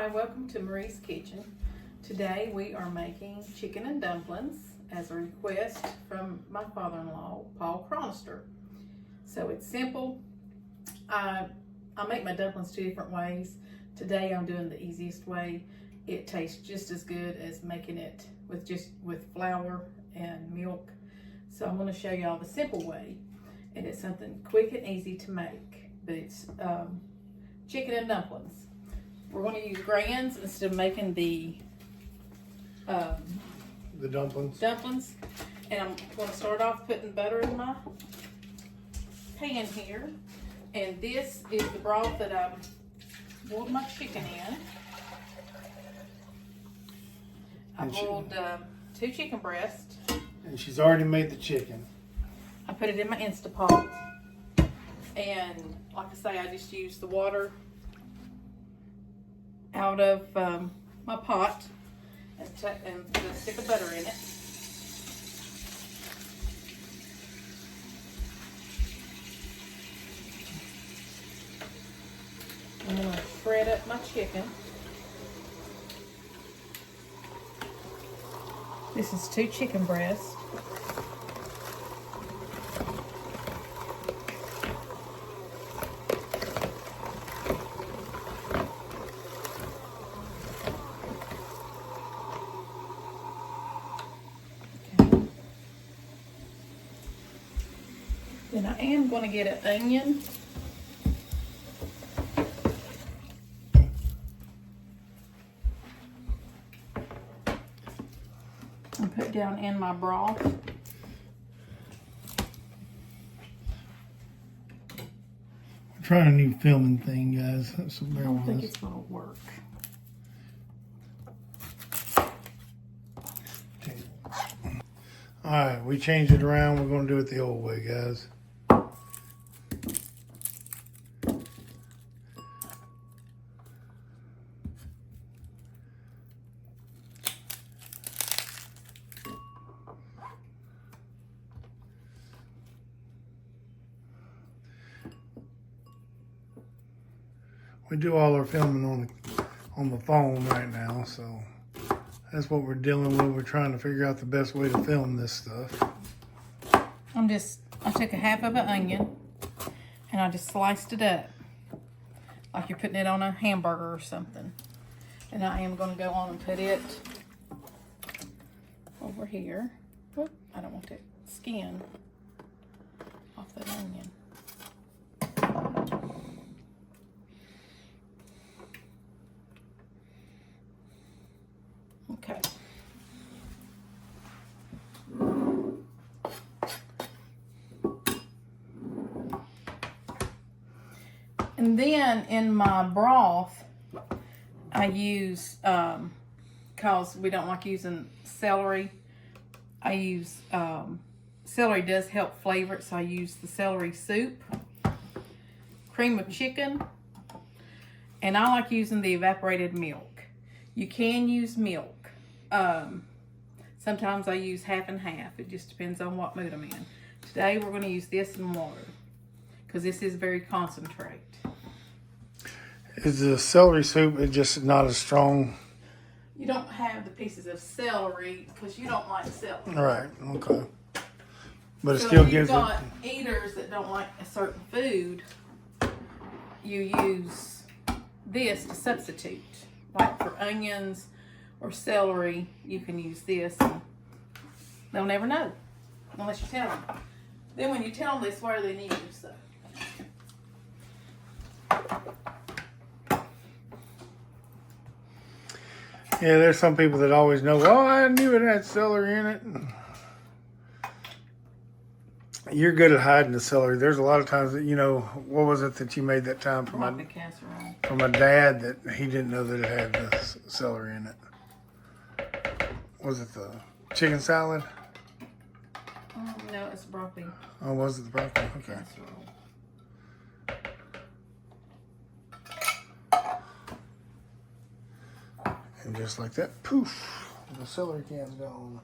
Hi, welcome to Marie's Kitchen. Today we are making chicken and dumplings as a request from my father-in-law, Paul Cronister. So it's simple. I make my dumplings two different ways. Today I'm doing the easiest way. It tastes just as good as making it with flour and milk. So I'm going to show y'all the simple way, and it's something quick and easy to make. But it's chicken and dumplings. We're going to use grands instead of making the dumplings. And I'm going to start off putting butter in my pan here. And this is the broth that I boiled my chicken in. I boiled 2 chicken breasts. And she's already made the chicken. I put it in my Instapot. And like I say, I just used the water out of my pot and put a stick of butter in it. I'm going to shred up my chicken. This is 2 chicken breasts. Then I am going to get an onion. And put down in my broth. We're trying a new filming thing, guys. So I don't think it's going to work. Alright, we changed it around. We're going to do it the old way, guys. We do all our filming on the phone right now, so that's what we're dealing with. We're trying to figure out the best way to film this stuff. I took a half of an onion and I just sliced it up like you're putting it on a hamburger or something. And I am going to go on and put it over here. Whoop, I don't want that skin off that onion. Okay. And then in my broth, I use, cause we don't like using celery, I use, celery does help flavor it, so I use the celery soup, cream of chicken, and I like using the evaporated milk. You can use milk. Sometimes I use half and half. It just depends on what mood I'm in. Today we're going to use this in water because this is very concentrate. Is the celery soup just not as strong? You don't have the pieces of celery because you don't like celery. Right, okay. But it So still if gives you've it... got eaters that don't like a certain food, you use this to substitute. Like for onions or celery, you can use this. And they'll never know unless you tell them. Then when you tell them, they swear they need you. So. Yeah, there's some people that always know, oh, I knew it had celery in it. You're good at hiding the celery. There's a lot of times that, you know, what was it that you made that time for my dad that he didn't know that it had the celery in it? Was it the chicken salad? No, it's broccoli. Oh, was it the broccoli? Okay. Casserole. And just like that, poof, the celery can's gone.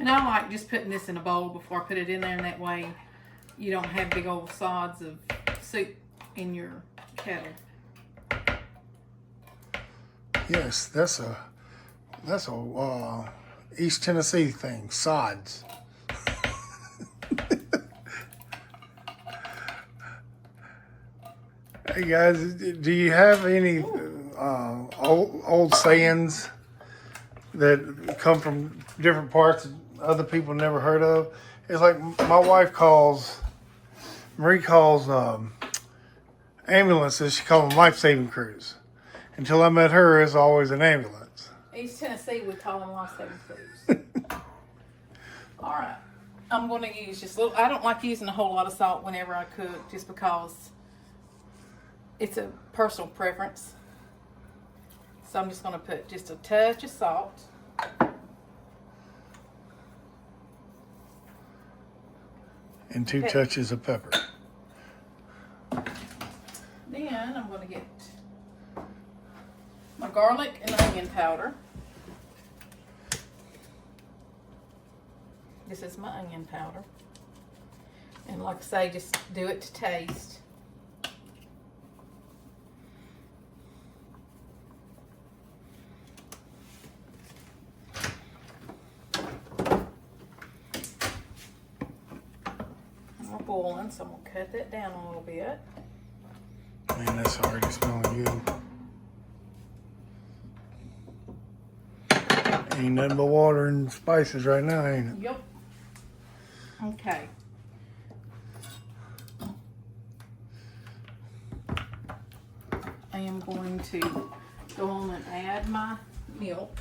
And I like just putting this in a bowl before I put it in there, and that way you don't have big old sods of soup in your kettle. Yes, that's a East Tennessee thing, sods. Hey guys, do you have any old sayings that come from different parts that other people never heard of? It's like my wife Marie calls ambulances, she calls them life-saving crews. Until I met her, it's always an ambulance. East Tennessee, we call them life-saving crews. All right. I'm going to use just a little. I don't like using a whole lot of salt whenever I cook, just because it's a personal preference. So I'm just going to put just a touch of salt. And 2 touches of pepper. Then I'm going to get my garlic and onion powder. This is my onion powder. And like I say, just do it to taste. We're boiling, so I'm going to cut that down a little bit. Man, that's already smelling good. Ain't nothing but water and spices right now, ain't it? Yep. Okay. I am going to go on and add my milk.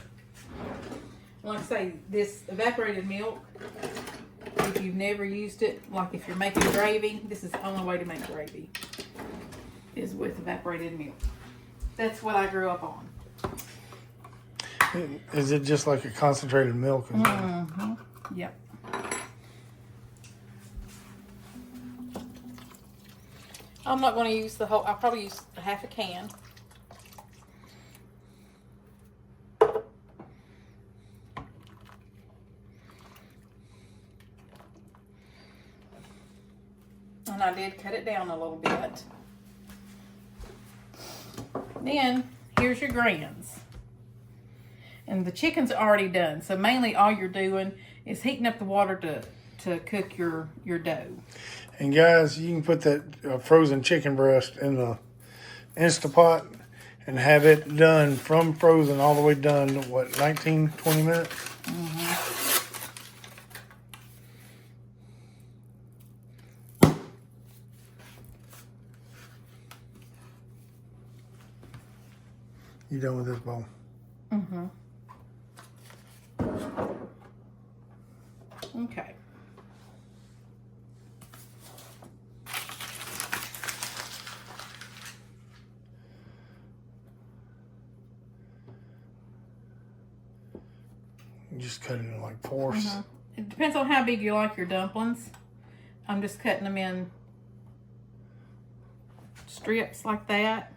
Like I say, this evaporated milk, if you've never used it, like if you're making gravy, this is the only way to make gravy, is with evaporated milk. That's what I grew up on. Is it just like a concentrated milk? Mm-hmm. Yep. I'm not going to use the whole. I'll probably use half a can. And I did cut it down a little bit. Then here's your grains. And the chicken's already done. So mainly all you're doing is heating up the water to cook your dough. And guys, you can put that frozen chicken breast in the Instapot and have it done from frozen all the way done, what, 19, 20 minutes? Mm-hmm. You done with this bowl? Mm-hmm. Okay. You just cut it in like fourths. Mm-hmm. It depends on how big you like your dumplings. I'm just cutting them in strips like that.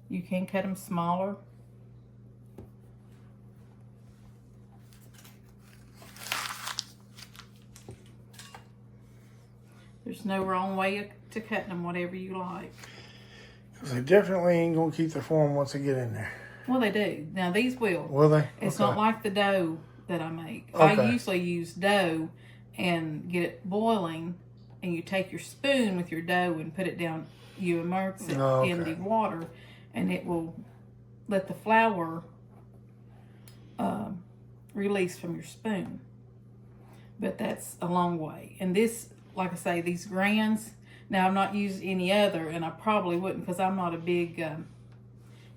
You can cut them smaller. There's no wrong way to cut them, whatever you like. Because they definitely ain't going to keep their form once they get in there. Well, they do. Now, these will. Will they? It's Okay. not like the dough that I make. Okay. I usually use dough and get it boiling, and you take your spoon with your dough and put it down. You immerse it in the water, and it will let the flour release from your spoon. But that's a long way. And this, like I say, these grains, now I've not used any other, and I probably wouldn't because I'm not a big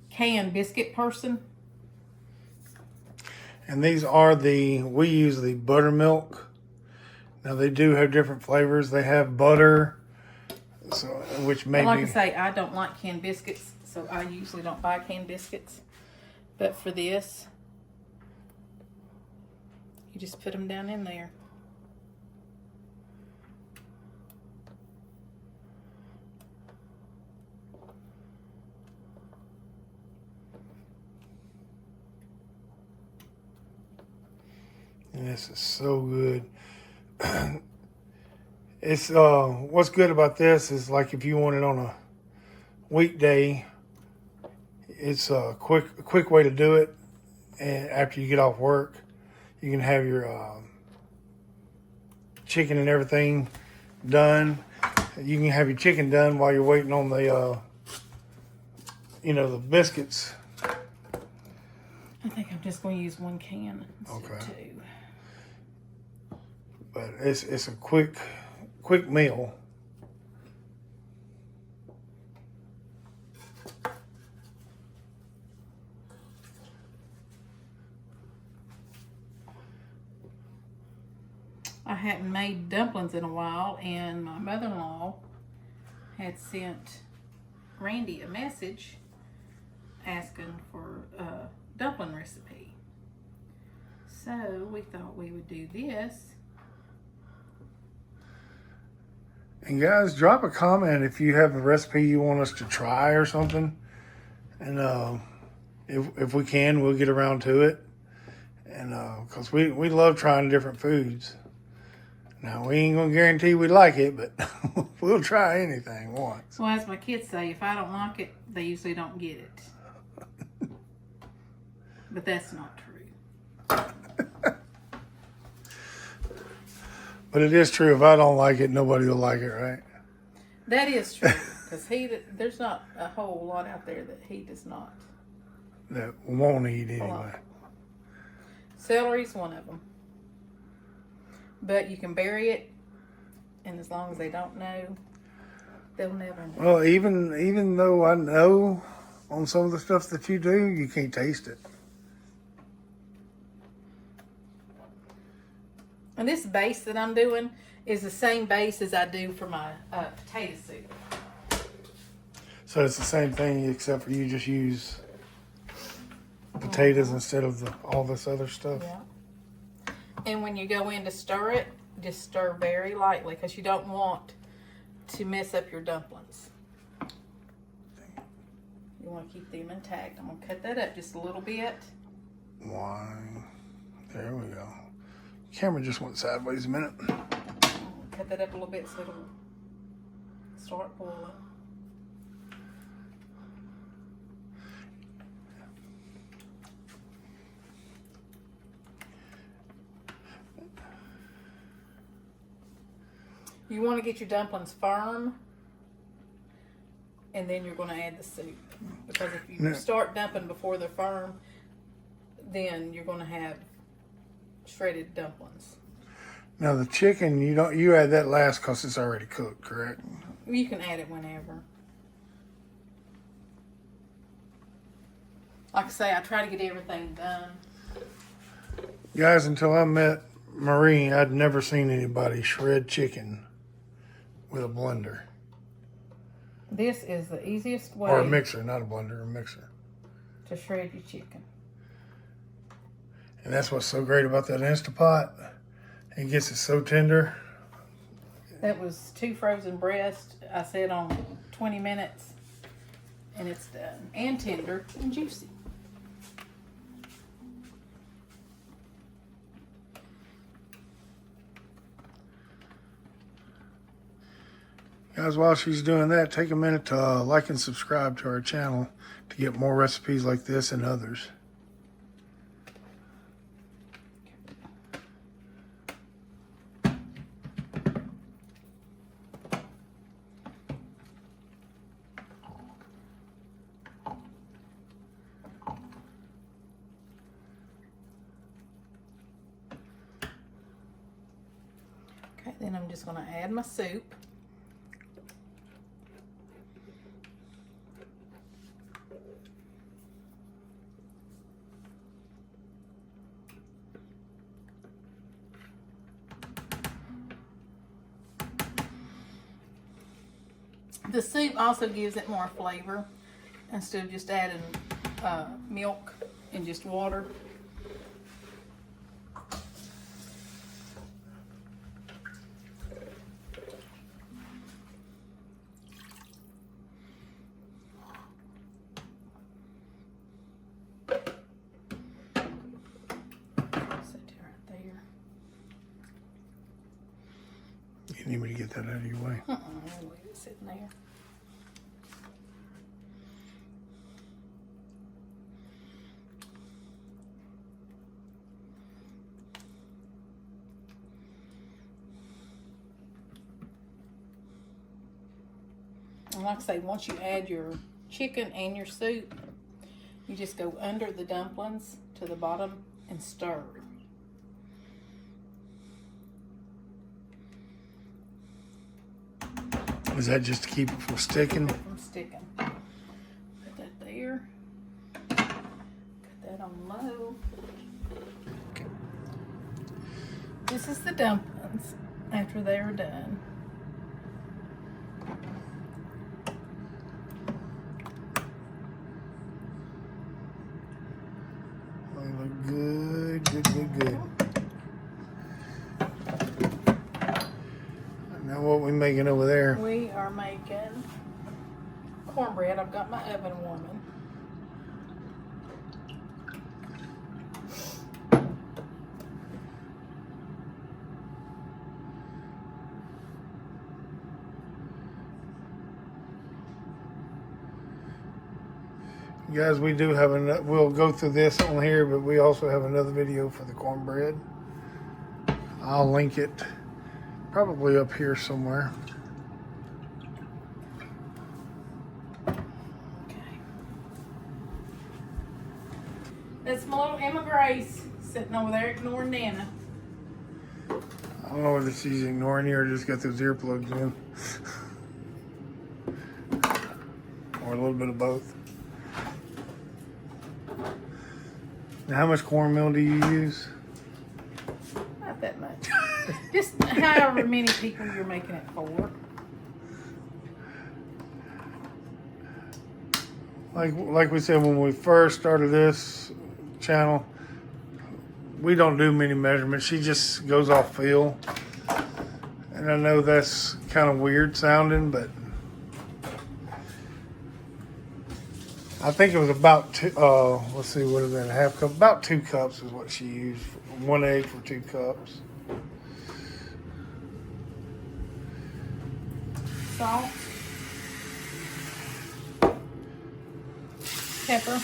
canned biscuit person. And these are we use the Buttermilk. Now they do have different flavors. They have butter, so which may Like be... I say, I don't like canned biscuits, so I usually don't buy canned biscuits. But for this, you just put them down in there. And this is so good. It's what's good about this is like if you want it on a weekday, it's a quick way to do it. And after you get off work, you can have your chicken and everything done. You can have your chicken done while you're waiting on the the biscuits. I think I'm just going to use 1 can instead of 2. But it's a quick meal. I hadn't made dumplings in a while, and my mother-in-law had sent Randy a message asking for a dumpling recipe. So we thought we would do this. And guys, drop a comment if you have a recipe you want us to try or something. And if we can, we'll get around to it. And because we love trying different foods. Now, we ain't going to guarantee we like it, but we'll try anything once. Well, as my kids say, if I don't like it, they usually don't get it. But that's not true. But it is true. If I don't like it, nobody will like it, right? That is true. Because there's not a whole lot out there that he does not. That won't eat anyway. Celery's one of them. But you can bury it, and as long as they don't know, they'll never know. Well, even though I know on some of the stuff that you do, you can't taste it. And this base that I'm doing is the same base as I do for my potato soup. So it's the same thing, except for you just use potatoes instead of all this other stuff. Yeah. And when you go in to stir it, just stir very lightly because you don't want to mess up your dumplings. You want to keep them intact. I'm going to cut that up just a little bit. Why? There we go. Camera just went sideways a minute. Cut that up a little bit so it'll start boiling. You want to get your dumplings firm, and then you're going to add the soup. Because if you start dumping before they're firm, then you're going to have shredded dumplings. Now the chicken, you add that last because it's already cooked, correct? You can add it whenever. Like I say, I try to get everything done. Guys, until I met Marie, I'd never seen anybody shred chicken with a blender. This is the easiest way. Or a mixer, not a blender, a mixer. To shred your chicken. And that's what's so great about that Instapot. It gets it so tender. That was 2 frozen breasts. I said on 20 minutes. And it's done. And tender and juicy. Guys, while she's doing that, take a minute to like and subscribe to our channel to get more recipes like this and others. Okay, then I'm just going to add my soup. The soup also gives it more flavor instead of just adding milk and just water. Set it right there. You need me to get that out of your way? I'll leave it sitting there. And like I say, once you add your chicken and your soup, you just go under the dumplings to the bottom and stir. Is that just to keep it from sticking? Keep it from sticking. Put that there. Put that on low. Okay. This is the dumplings after they are done. They look good, good, good. Now what we making over there? We are making cornbread. I've got my oven warming. Guys, we do have another, we'll go through this on here, but we also have another video for the cornbread. I'll link it probably up here somewhere. Okay. That's my little Emma Grace sitting over there ignoring Nana. I don't know whether she's ignoring you or just got those earplugs in. Or a little bit of both. Now, how much cornmeal do you use? Not that much. Just however many people you're making it for. Like we said when we first started this channel, we don't do many measurements. She just goes off feel. And I know that's kind of weird sounding, but I think it was about two, let's see, what is that, a half cup? About 2 cups is what she used. 1 egg for 2 cups. Salt. Pepper.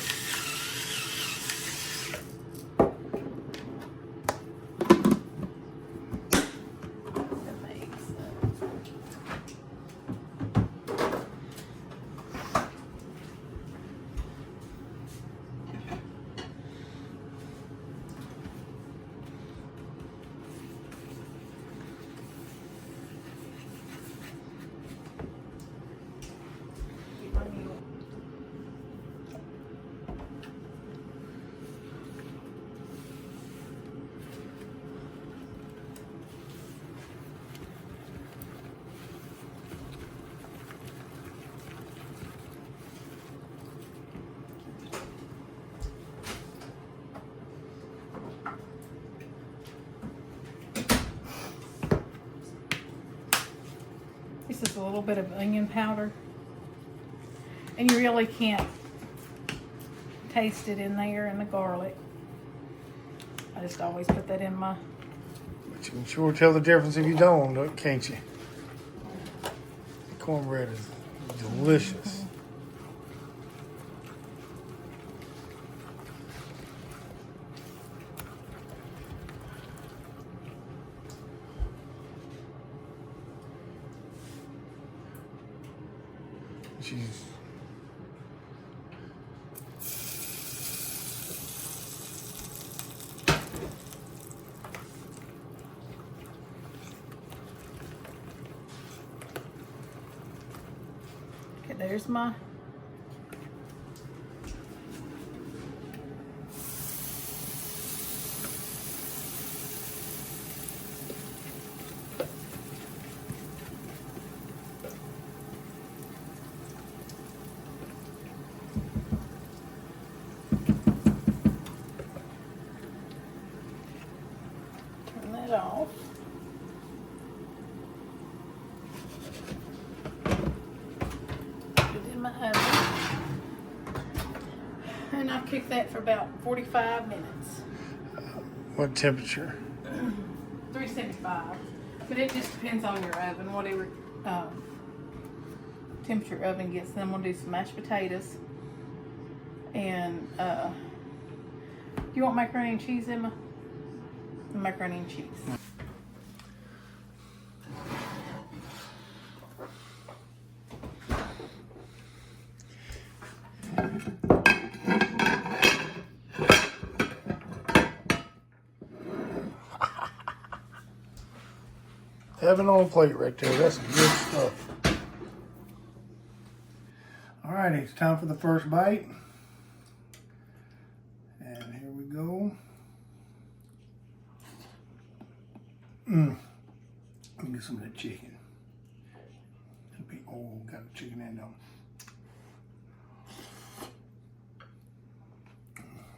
This is a little bit of onion powder. And you really can't taste it in there and the garlic. I just always put that in my... But you can sure tell the difference if you don't, can't you? The cornbread is delicious. She's okay, there's my off. Put it in my oven. And I'll cook that for about 45 minutes. what temperature? 375. But it just depends on your oven, whatever temperature your oven gets. Then we'll do some mashed potatoes. And you want macaroni and cheese, Emma? Macaroni and cheese. Heaven on a plate right there. That's good stuff. All right, it's time for the first bite. And here we go. Let me get some of that chicken. Oh, got the chicken in though.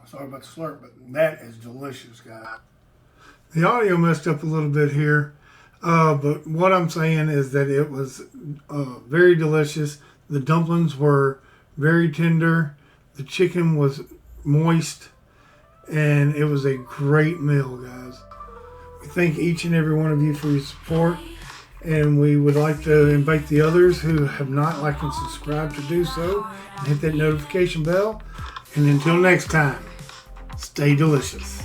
Sorry about the slurp, but that is delicious, guys. The audio messed up a little bit here. But what I'm saying is that it was very delicious. The dumplings were very tender. The chicken was moist. And it was a great meal, guys. We thank each and every one of you for your support. And we would like to invite the others who have not liked and subscribed to do so. And hit that notification bell. And until next time, stay delicious.